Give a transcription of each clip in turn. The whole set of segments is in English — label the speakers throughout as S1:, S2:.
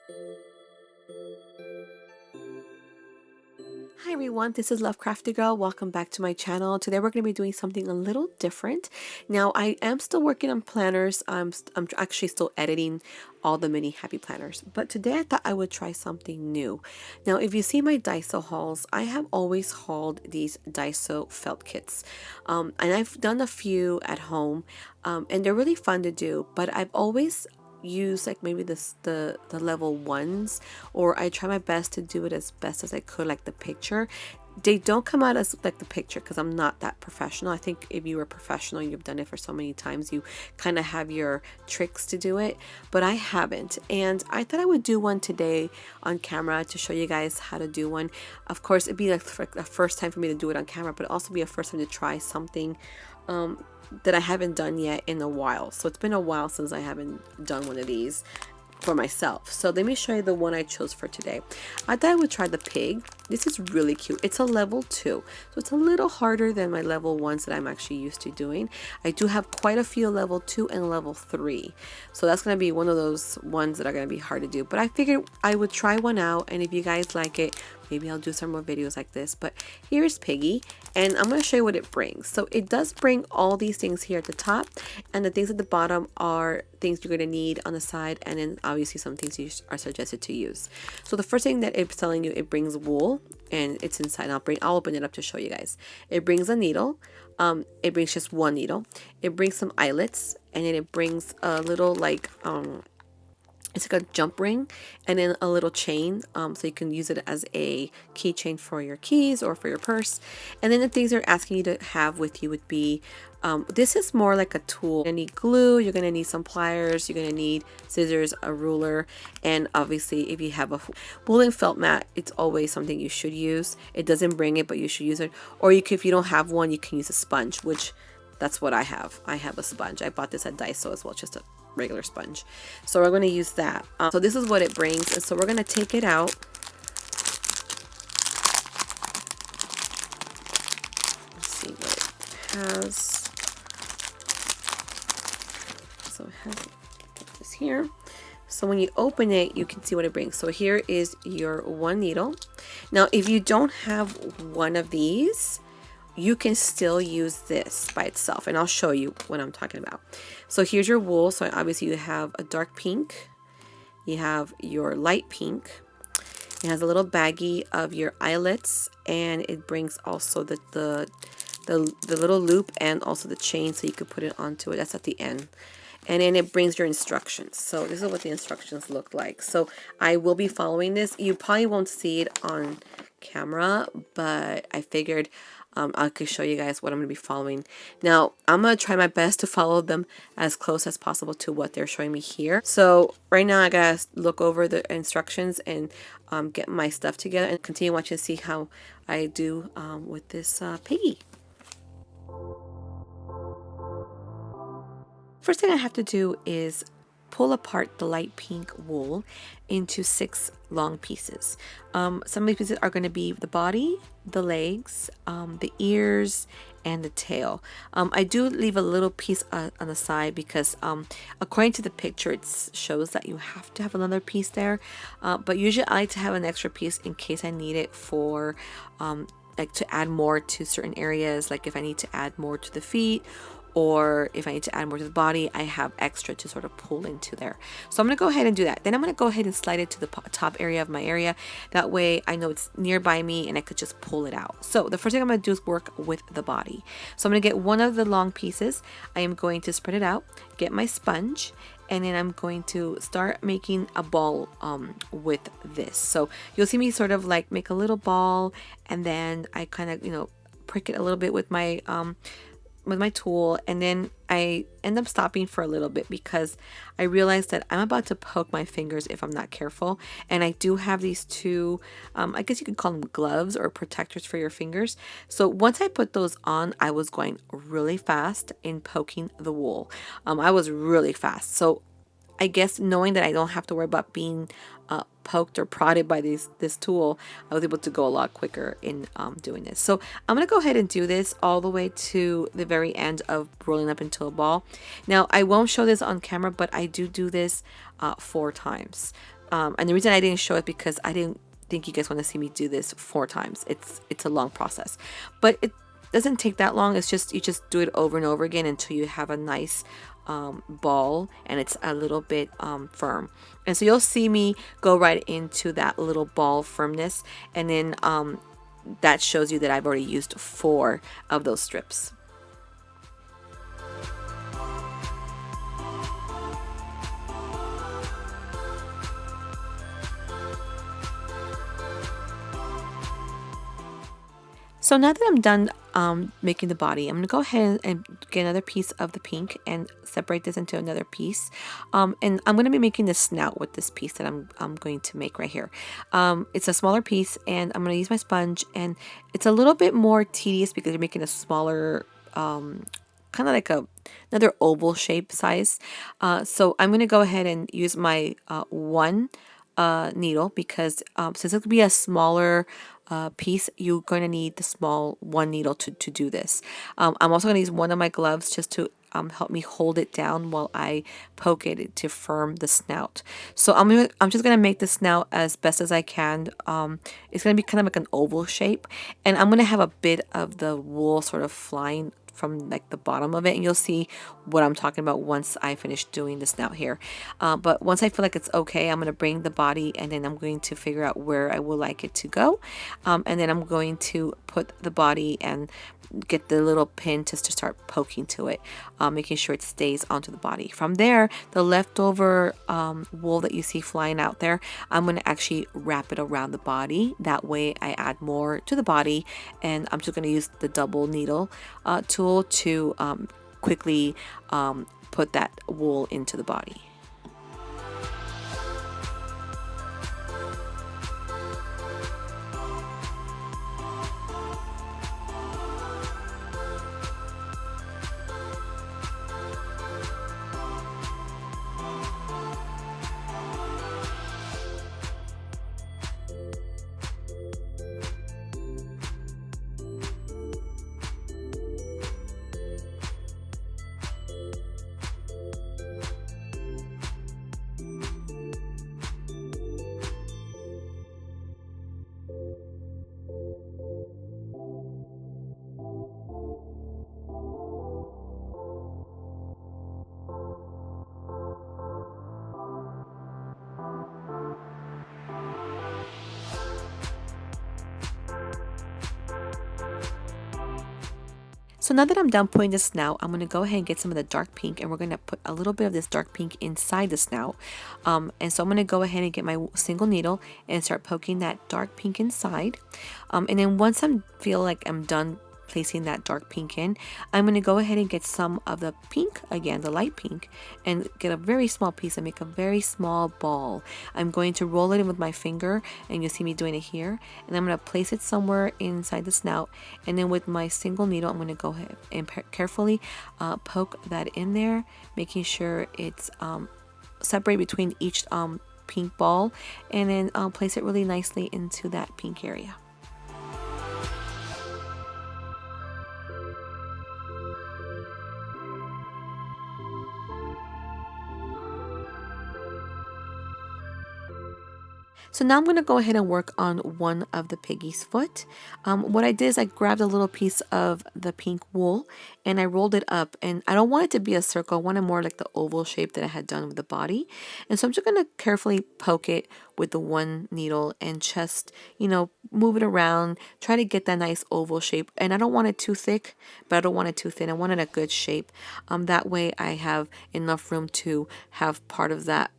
S1: Hi everyone, this is Crafty Girl. Welcome back to my channel. Today we're going to be doing something a little different. Now I am still working on planners. I'm actually still editing all the mini happy planners. But today I thought I would try something new. Now if you see my Daiso hauls, I have always hauled these Daiso felt kits. And I've done a few at home and they're really fun to do. But I've always use like maybe the level ones, or I try my best to do it as best as I could, like the picture. They don't come out as like the picture because I'm not that professional. I think if you were professional, you've done it for so many times, you kind of have your tricks to do it, but I haven't. And I thought I would do one today on camera to show you guys how to do one. Of course, it'd be like a first time for me to do it on camera, but also be a first time to try something that I haven't done yet in a while. So it's been a while since I haven't done one of these for myself. So let me show you the one I chose for today. I thought I would try the pig. This is really cute. It's a level 2, so it's a little harder than my level 1s that I'm actually used to doing. I do have quite a few level 2 and level 3, so that's going to be one of those ones that are going to be hard to do, but I figured I would try one out, and if you guys like it, maybe I'll do some more videos like this. But here's Piggy, and I'm going to show you what it brings. So it does bring all these things here at the top, and the things at the bottom are things you're going to need on the side, and then obviously some things you are suggested to use. So the first thing that it's telling you, it brings wool, and it's inside. I'll open it up to show you guys. It brings a needle. It brings just one needle. It brings some eyelets, and then it brings a little like it's like a jump ring, and then a little chain, so you can use it as a keychain for your keys or for your purse. And then the things they're asking you to have with you would be, this is more like a tool. You're gonna need glue, you're gonna need some pliers, you're gonna need scissors, a ruler, and obviously if you have a woolen felt mat, it's always something you should use. It doesn't bring it, but you should use it. Or you can, if you don't have one, you can use a sponge, which that's what I have. I have a sponge. I bought this at Daiso as well, just a regular sponge. So we're going to use that. So this is what it brings, and so we're going to take it out. Let's see what it has. So it has this here. So when you open it, you can see what it brings. So here is your one needle. Now if you don't have one of these, you can still use this by itself, and I'll show you what I'm talking about. So here's your wool. So obviously you have a dark pink, you have your light pink, it has a little baggie of your eyelets, and it brings also the little loop and also the chain, so you could put it onto it. That's at the end. And then it brings your instructions. So this is what the instructions look like. So I will be following this. You probably won't see it on camera, but I figured I could show you guys what I'm going to be following. Now, I'm going to try my best to follow them as close as possible to what they're showing me here. So right now I got to look over the instructions and get my stuff together and continue watching to see how I do with this Piggy. First thing I have to do is pull apart the light pink wool into 6 long pieces. Some of these pieces are going to be the body, the legs, the ears, and the tail. I do leave a little piece on the side because according to the picture it shows that you have to have another piece there, but usually I like to have an extra piece in case I need it for like to add more to certain areas, like if I need to add more to the feet, or if I need to add more to the body, I have extra to sort of pull into there. So I'm going to go ahead and do that. Then I'm going to go ahead and slide it to the top area of my area. That way I know it's nearby me and I could just pull it out. So the first thing I'm going to do is work with the body. So I'm going to get one of the long pieces. I am going to spread it out, get my sponge, and then I'm going to start making a ball with this. So you'll see me sort of like make a little ball, and then I kind of, you know, prick it a little bit with my tool, and then I end up stopping for a little bit because I realized that I'm about to poke my fingers if I'm not careful. And I do have these two, I guess you could call them gloves or protectors for your fingers. So once I put those on, I was going really fast in poking the wool. I was really fast. So I guess knowing that I don't have to worry about being poked or prodded by this tool, I was able to go a lot quicker in doing this. So I'm going to go ahead and do this all the way to the very end of rolling up into a ball. Now, I won't show this on camera, but I do this 4 times. And the reason I didn't show it because I didn't think you guys want to see me do this 4 times. It's a long process, but it doesn't take that long. It's just you just do it over and over again until you have a nice ball and it's a little bit firm. And so you'll see me go right into that little ball firmness, and then that shows you that I've already used 4 of those strips. So now that I'm done making the body, I'm going to go ahead and get another piece of the pink and separate this into another piece. And I'm going to be making the snout with this piece that I'm going to make right here. It's a smaller piece, and I'm going to use my sponge, and it's a little bit more tedious because you're making a smaller, kind of like another oval shape size. So I'm going to go ahead and use my 1 needle because since it could be a smaller piece, you're going to need the small 1 needle to do this. I'm also going to use one of my gloves just to help me hold it down while I poke it to firm the snout. So I'm just going to make the snout as best as I can. It's going to be kind of like an oval shape, and I'm going to have a bit of the wool sort of flying from like the bottom of it, and you'll see what I'm talking about once I finish doing the snout here. But once I feel like it's okay, I'm going to bring the body, and then I'm going to figure out where I would like it to go, and then I'm going to put the body and get the little pin just to start poking to it, making sure it stays onto the body. From there, the leftover wool that you see flying out there, I'm going to actually wrap it around the body. That way I add more to the body, and I'm just going to use the double needle tool to quickly put that wool into the body. So now that I'm done putting the snout, I'm going to go ahead and get some of the dark pink, and we're going to put a little bit of this dark pink inside the snout. And so I'm going to go ahead and get my single needle and start poking that dark pink inside. And then once I feel like I'm done placing that dark pink in, I'm going to go ahead and get some of the pink, again the light pink, and get a very small piece and make a very small ball. I'm going to roll it in with my finger, and you'll see me doing it here, and I'm going to place it somewhere inside the snout, and then with my single needle I'm going to go ahead and carefully poke that in there, making sure it's separate between each pink ball, and then place it really nicely into that pink area. So now I'm going to go ahead and work on one of the piggy's foot. What I did is I grabbed a little piece of the pink wool and I rolled it up, and I don't want it to be a circle. I want it more like the oval shape that I had done with the body. And so I'm just going to carefully poke it with the one needle and just, you know, move it around, try to get that nice oval shape. And I don't want it too thick, but I don't want it too thin. I want it a good shape. That way I have enough room to have part of that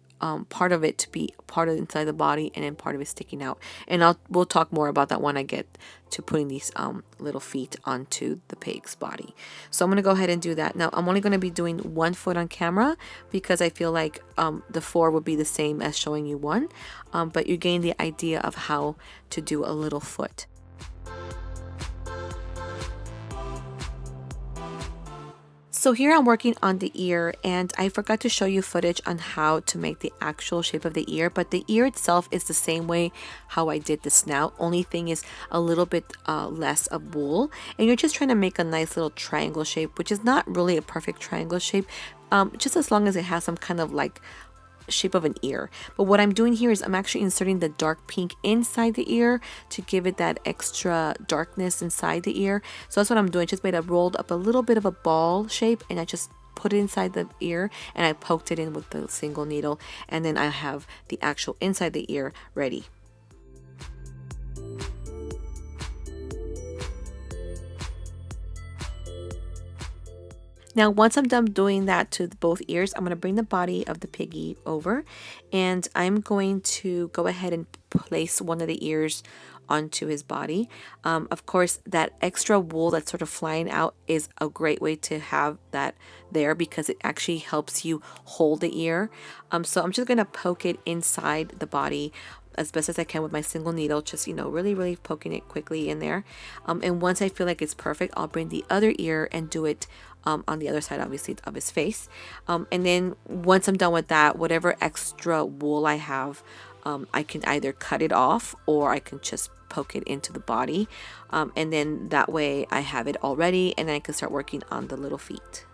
S1: part of it to be part of inside the body, and then part of it sticking out. And we'll talk more about that when I get to putting these little feet onto the pig's body. So I'm going to go ahead and do that. Now I'm only going to be doing one foot on camera because I feel like the 4 would be the same as showing you one, but you gain the idea of how to do a little foot. So here I'm working on the ear, and I forgot to show you footage on how to make the actual shape of the ear, but the ear itself is the same way how I did the snout. Only thing is a little bit less of wool, and you're just trying to make a nice little triangle shape, which is not really a perfect triangle shape, just as long as it has some kind of like shape of an ear. But what I'm doing here is I'm actually inserting the dark pink inside the ear to give it that extra darkness inside the ear. So that's what I'm doing. Just made a rolled up a little bit of a ball shape, and I just put it inside the ear and I poked it in with the single needle, and then I have the actual inside the ear ready. Now, once I'm done doing that to both ears, I'm going to bring the body of the piggy over, and I'm going to go ahead and place one of the ears onto his body. Of course, that extra wool that's sort of flying out is a great way to have that there because it actually helps you hold the ear. So I'm just going to poke it inside the body as best as I can with my single needle, just, you know, really poking it quickly in there. And once I feel like it's perfect, I'll bring the other ear and do it on the other side, obviously, of his face. And then once I'm done with that, whatever extra wool I have, I can either cut it off or I can just poke it into the body. And then that way I have it all ready, and then I can start working on the little feet.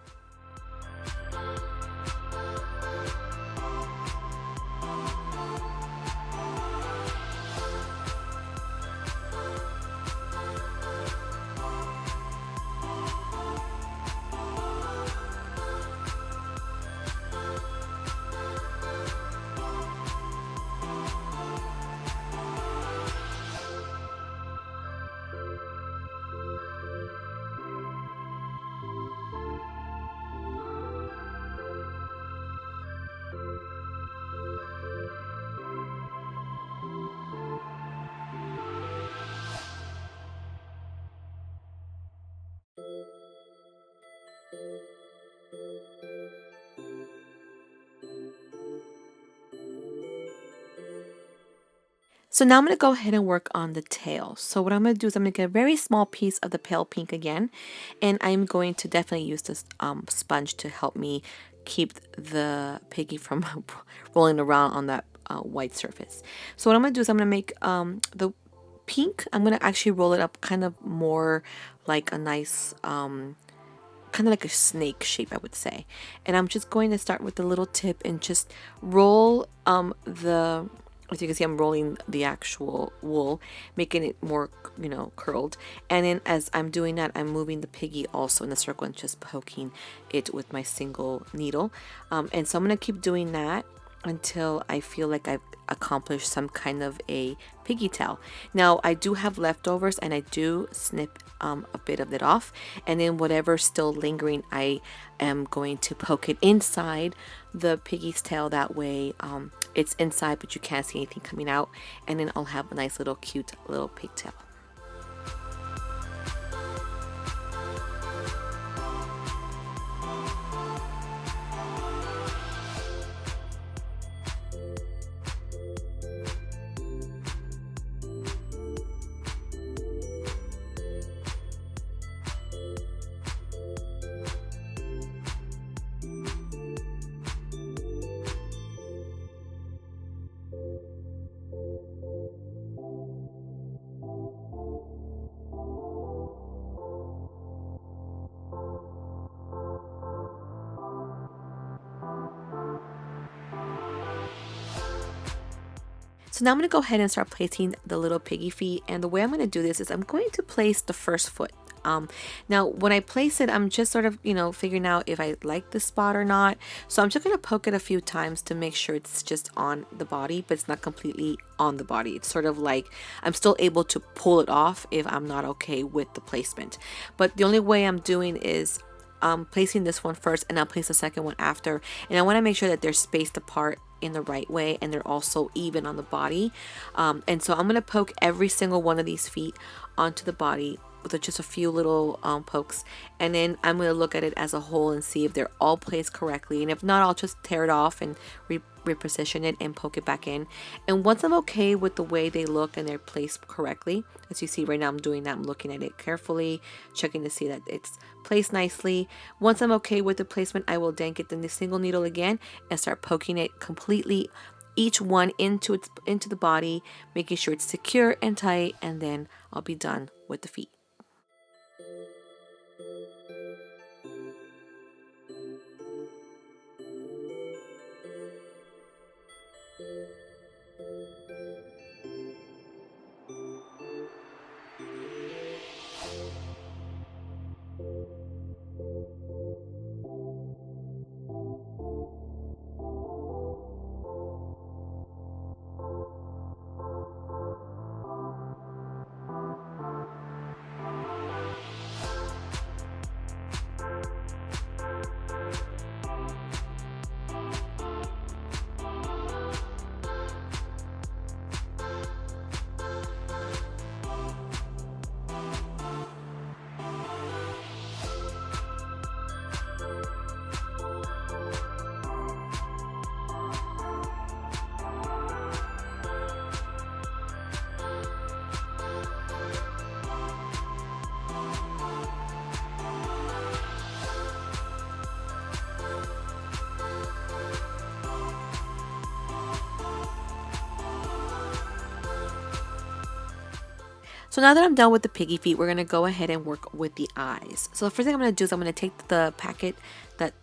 S1: So now I'm going to go ahead and work on the tail. So what I'm going to do is I'm going to get a very small piece of the pale pink again, and I'm going to definitely use this sponge to help me keep the piggy from rolling around on that white surface. So what I'm going to do is I'm going to make the pink, I'm going to actually roll it up kind of more like a nice kind of like a snake shape, I would say. And I'm just going to start with the little tip and just roll as you can see, I'm rolling the actual wool, making it more, you know, curled. And then as I'm doing that, I'm moving the piggy also in a circle and just poking it with my single needle. And so I'm going to keep doing that until I feel like I've accomplished some kind of a piggy tail. Now, I do have leftovers, and I do snip a bit of it off, and then whatever's still lingering, I am going to poke it inside the piggy's tail. That way it's inside, but you can't see anything coming out, and then I'll have a nice little cute little pigtail. So now I'm going to go ahead and start placing the little piggy feet, and the way I'm going to do this is I'm going to place the first foot. Now when I place it, I'm just sort of, you know, figuring out if I like the spot or not. So I'm just going to poke it a few times to make sure it's just on the body, but it's not completely on the body. It's sort of like I'm still able to pull it off if I'm not okay with the placement. But the only way I'm doing is placing this one first, and I'll place the second one after. And I want to make sure that they're spaced apart in the right way, and they're also even on the body. And so I'm going to poke every single one of these feet onto the body with just a few little pokes, and then I'm going to look at it as a whole and see if they're all placed correctly, and if not, I'll just tear it off and reposition it and poke it back in. And once I'm okay with the way they look and they're placed correctly, as you see right now I'm doing that, I'm looking at it carefully, checking to see that it's placed nicely. Once I'm okay with the placement, I will then get the single needle again and start poking it completely, each one into the body, making sure it's secure and tight, and then I'll be done with the feet. So now that I'm done with the piggy feet, we're going to go ahead and work with the eyes. So the first thing I'm going to do is I'm going to take the packet that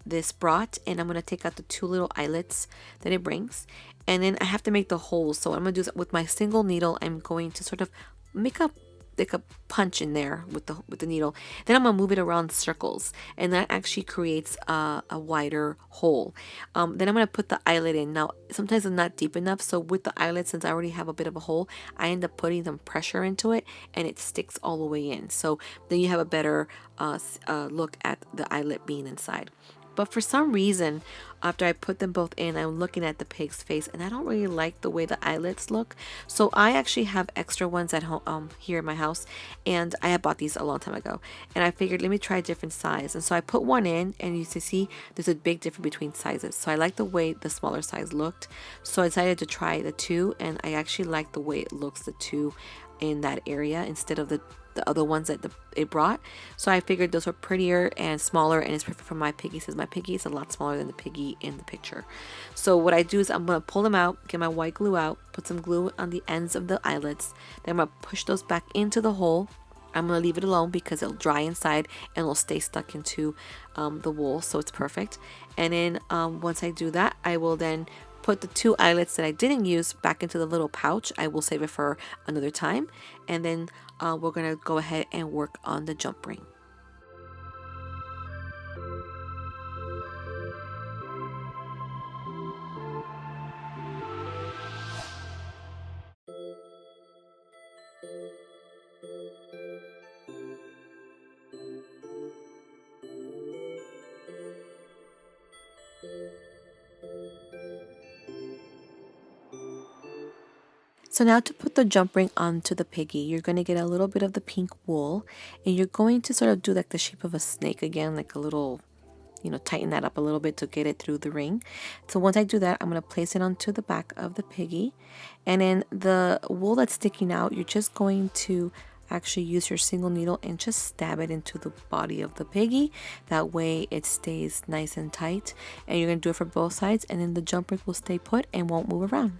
S1: this brought, and I'm going to take out the 2 little eyelets that it brings. And then I have to make the holes. So what I'm going to do is with my single needle, I'm going to sort of make a like a punch in there with the needle. Then I'm gonna move it around circles, and that actually creates a wider hole. Then I'm gonna put the eyelet in. Now sometimes it's not deep enough, so with the eyelet, since I already have a bit of a hole, I end up putting some pressure into it, and it sticks all the way in. So then you have a better look at the eyelet being inside. But for some reason, after I put them both in, I'm looking at the pig's face, and I don't really like the way the eyelets look. So I actually have extra ones at home here in my house, and I had bought these a long time ago. And I figured, let me try a different size. And so I put one in, and you can see there's a big difference between sizes. So I like the way the smaller size looked. So I decided to try the 2, and I actually like the way it looks, the 2 in that area instead of the other ones that it brought. So I figured those were prettier and smaller, and it's perfect for my piggy, since my piggy is a lot smaller than the piggy in the picture. So what I do is I'm going to pull them out, get my white glue out, put some glue on the ends of the eyelets, then I'm going to push those back into the hole. I'm going to leave it alone because it'll dry inside and it'll stay stuck into the wool, so it's perfect. And then once I do that, I will then put the 2 eyelets that I didn't use back into the little pouch. I will save it for another time. And then we're going to go ahead and work on the jump ring. So now to put the jump ring onto the piggy, you're going to get a little bit of the pink wool, and you're going to sort of do like the shape of a snake again, like a little, tighten that up a little bit to get it through the ring. So once I do that, I'm going to place it onto the back of the piggy, and then the wool that's sticking out, you're just going to actually use your single needle and just stab it into the body of the piggy. That way it stays nice and tight, and you're going to do it for both sides, and then the jump ring will stay put and won't move around.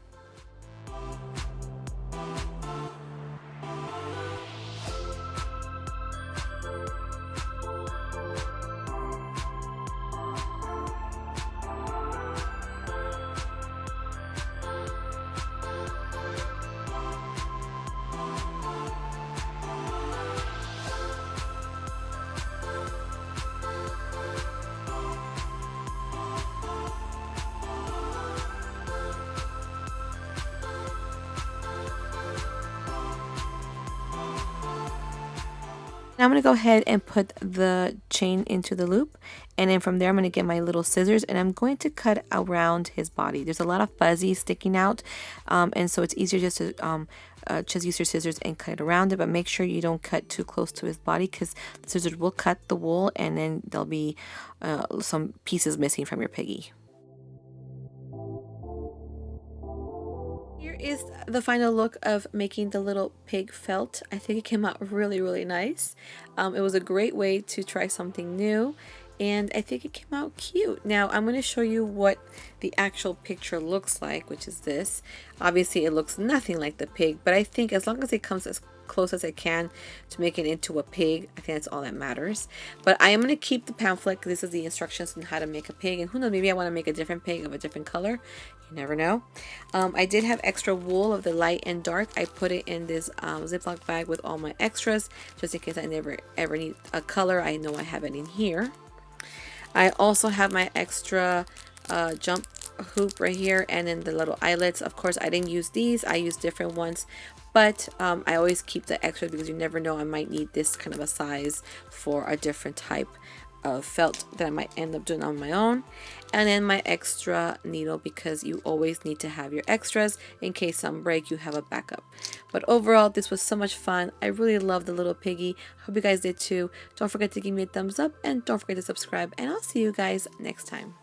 S1: Now I'm going to go ahead and put the chain into the loop, and then from there I'm going to get my little scissors and I'm going to cut around his body. There's a lot of fuzzy sticking out, and so it's easier just to just use your scissors and cut it around it, but make sure you don't cut too close to his body because the scissors will cut the wool and then there'll be some pieces missing from your piggy. Here is the final look of making the little pig felt. I think it came out really nice. It was a great way to try something new, and I think it came out cute. Now I'm going to show you what the actual picture looks like, which is this. Obviously it looks nothing like the pig, but I think as long as it comes as close as I can to make it into a pig, I think that's all that matters. But I am going to keep the pamphlet because this is the instructions on how to make a pig, and who knows, maybe I want to make a different pig of a different color. You never know. I did have extra wool of the light and dark. I put it in this Ziploc bag with all my extras just in case I never ever need a color. I know I have it in here. I also have my extra jump hoop right here, and then the little eyelets. Of course I didn't use these, I used different ones, but I always keep the extra because you never know, I might need this kind of a size for a different type of felt that I might end up doing on my own. And then my extra needle, because you always need to have your extras in case some break, you have a backup. But overall this was so much fun. I really love the little piggy. Hope you guys did too. Don't forget to give me a thumbs up and don't forget to subscribe, and I'll see you guys next time.